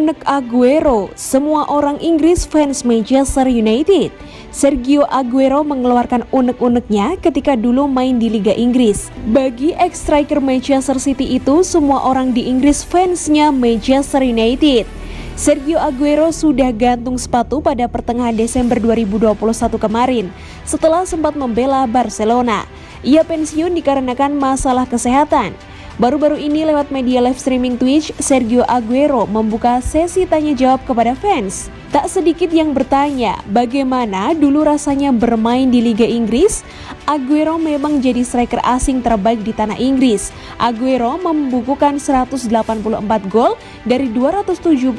unek Aguero, semua orang Inggris fans Manchester United. Sergio Aguero mengeluarkan unek-uneknya ketika dulu main di Liga Inggris. Bagi ex-striker Manchester City itu, semua orang di Inggris fansnya Manchester United. Sergio Aguero sudah gantung sepatu pada pertengahan Desember 2021 kemarin setelah sempat membela Barcelona. Ia pensiun dikarenakan masalah kesehatan. Baru-baru ini lewat media live streaming Twitch, Sergio Aguero membuka sesi tanya jawab kepada fans. Tak sedikit yang bertanya, bagaimana dulu rasanya bermain di Liga Inggris? Aguero memang jadi striker asing terbaik di tanah Inggris. Aguero membukukan 184 gol dari 275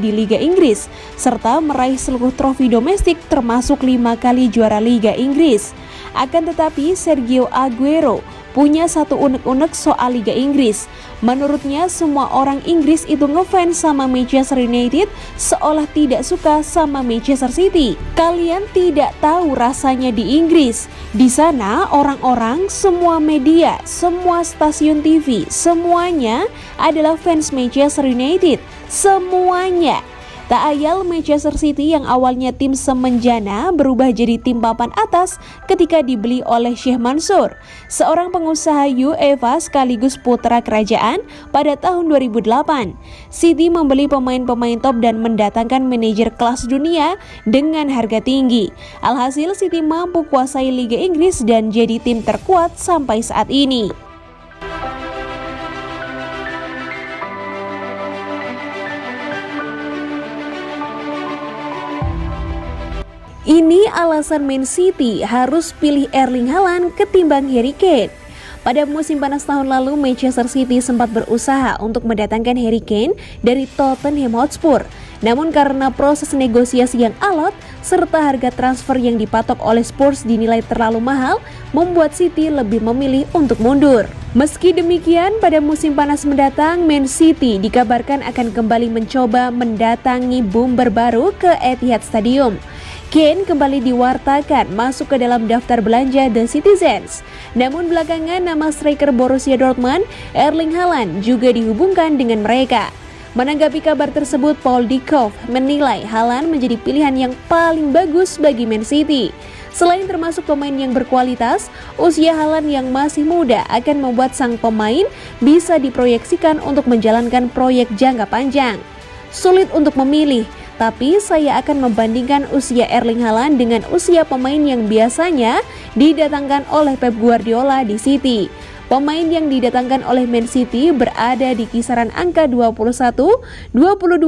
di Liga Inggris, serta meraih seluruh trofi domestik termasuk 5 kali juara Liga Inggris. Akan tetapi Sergio Aguero punya satu unek-unek soal Liga Inggris. Menurutnya semua orang Inggris itu ngefans sama Manchester United seolah tidak suka sama Manchester City. Kalian tidak tahu rasanya di Inggris. Di sana orang-orang, semua media, semua stasiun TV, semuanya adalah fans Manchester United. Semuanya. Tak ayal Manchester City yang awalnya tim semenjana berubah jadi tim papan atas ketika dibeli oleh Sheikh Mansour, seorang pengusaha UEFA sekaligus putra kerajaan pada tahun 2008. City membeli pemain-pemain top dan mendatangkan manajer kelas dunia dengan harga tinggi. Alhasil City mampu kuasai Liga Inggris dan jadi tim terkuat sampai saat ini. Ini alasan Man City harus pilih Erling Haaland ketimbang Harry Kane. Pada musim panas tahun lalu, Manchester City sempat berusaha untuk mendatangkan Harry Kane dari Tottenham Hotspur. Namun karena proses negosiasi yang alot, serta harga transfer yang dipatok oleh Spurs dinilai terlalu mahal, membuat City lebih memilih untuk mundur. Meski demikian, pada musim panas mendatang, Man City dikabarkan akan kembali mencoba mendatangi boomer baru ke Etihad Stadium. Kane kembali diwartakan masuk ke dalam daftar belanja The Citizens. Namun belakangan nama striker Borussia Dortmund, Erling Haaland juga dihubungkan dengan mereka. Menanggapi kabar tersebut, Paul Dickoff menilai Haaland menjadi pilihan yang paling bagus bagi Man City. Selain termasuk pemain yang berkualitas, usia Haaland yang masih muda akan membuat sang pemain bisa diproyeksikan untuk menjalankan proyek jangka panjang. Sulit untuk memilih, tapi saya akan membandingkan usia Erling Haaland dengan usia pemain yang biasanya didatangkan oleh Pep Guardiola di City. Pemain yang didatangkan oleh Man City berada di kisaran angka 21, 22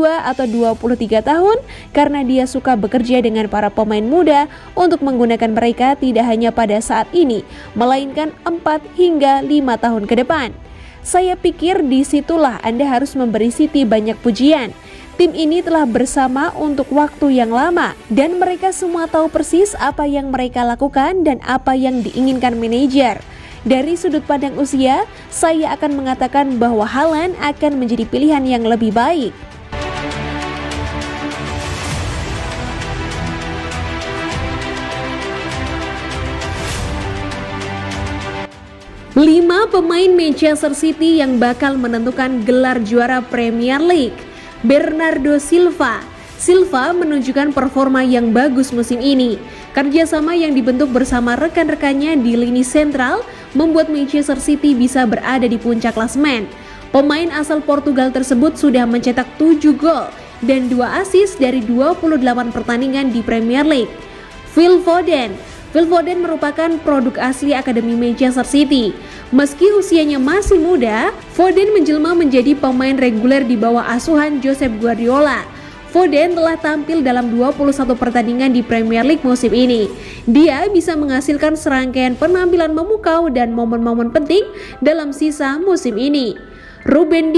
atau 23 tahun karena dia suka bekerja dengan para pemain muda untuk menggunakan mereka tidak hanya pada saat ini, melainkan 4 hingga 5 tahun ke depan. Saya pikir disitulah Anda harus memberi City banyak pujian. Tim ini telah bersama untuk waktu yang lama dan mereka semua tahu persis apa yang mereka lakukan dan apa yang diinginkan manajer. Dari sudut pandang usia, saya akan mengatakan bahwa Haaland akan menjadi pilihan yang lebih baik. Lima pemain Manchester City yang bakal menentukan gelar juara Premier League. Bernardo Silva menunjukkan performa yang bagus musim ini. Kerjasama yang dibentuk bersama rekan-rekannya di lini sentral membuat Manchester City bisa berada di puncak klasemen. Pemain asal Portugal tersebut sudah mencetak 7 gol dan 2 assist dari 28 pertandingan di Premier League. Phil Foden merupakan produk asli Akademi Manchester City. Meski usianya masih muda, Foden menjelma menjadi pemain reguler di bawah asuhan Josep Guardiola. Foden telah tampil dalam 21 pertandingan di Premier League musim ini. Dia bisa menghasilkan serangkaian penampilan memukau dan momen-momen penting dalam sisa musim ini. Ruben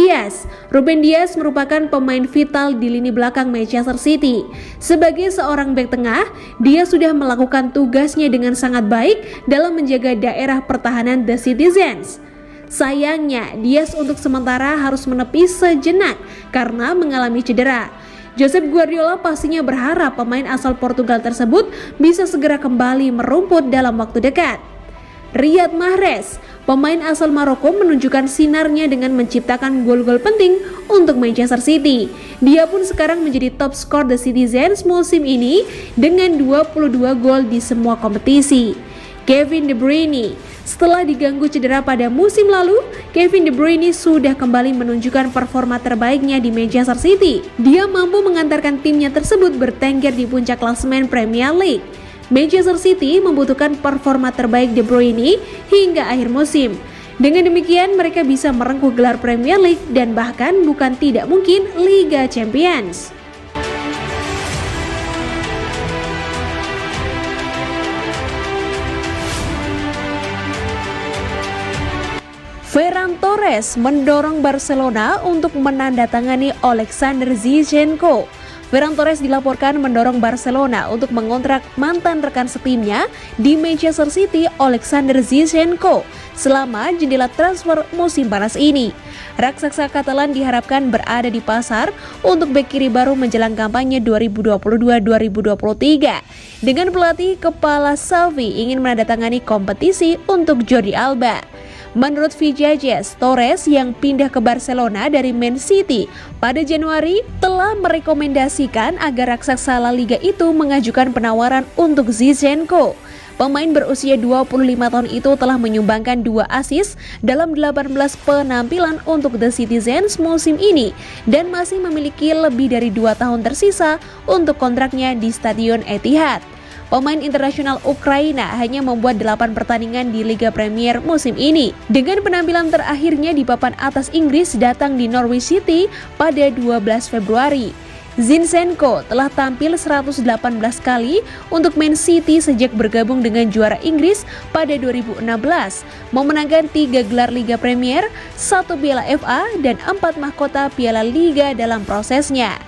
Dias merupakan pemain vital di lini belakang Manchester City. Sebagai seorang bek tengah, dia sudah melakukan tugasnya dengan sangat baik dalam menjaga daerah pertahanan The Citizens. Sayangnya, Dias untuk sementara harus menepi sejenak karena mengalami cedera. Josep Guardiola pastinya berharap pemain asal Portugal tersebut bisa segera kembali merumput dalam waktu dekat. Riyad Mahrez pemain asal Maroko menunjukkan sinarnya dengan menciptakan gol-gol penting untuk Manchester City. Dia pun sekarang menjadi top skor The Citizens musim ini dengan 22 gol di semua kompetisi. Kevin De Bruyne. Setelah diganggu cedera pada musim lalu, Kevin De Bruyne sudah kembali menunjukkan performa terbaiknya di Manchester City. Dia mampu mengantarkan timnya tersebut bertengger di puncak klasemen Premier League. Manchester City membutuhkan performa terbaik De Bruyne hingga akhir musim. Dengan demikian, mereka bisa merengkuh gelar Premier League dan bahkan bukan tidak mungkin Liga Champions. Ferran Torres mendorong Barcelona untuk menandatangani Alexander Zinchenko. Ferran Torres dilaporkan mendorong Barcelona untuk mengontrak mantan rekan setimnya di Manchester City, Alexander Zinchenko, selama jendela transfer musim panas ini. Raksasa Katalan diharapkan berada di pasar untuk bek kiri baru menjelang kampanye 2022-2023 dengan pelatih kepala Xavi ingin menandatangani kompetisi untuk Jordi Alba. Menurut Vijajes, Torres yang pindah ke Barcelona dari Man City pada Januari telah merekomendasikan agar raksasa La Liga itu mengajukan penawaran untuk Zinchenko. Pemain berusia 25 tahun itu telah menyumbangkan 2 assist dalam 18 penampilan untuk The Citizens musim ini dan masih memiliki lebih dari 2 tahun tersisa untuk kontraknya di Stadion Etihad. Pemain internasional Ukraina hanya membuat 8 pertandingan di Liga Premier musim ini. Dengan penampilan terakhirnya di papan atas Inggris datang di Norwich City pada 12 Februari. Zinchenko telah tampil 118 kali untuk Man City sejak bergabung dengan juara Inggris pada 2016, memenangkan 3 gelar Liga Premier, 1 Piala FA, dan 4 mahkota Piala Liga dalam prosesnya.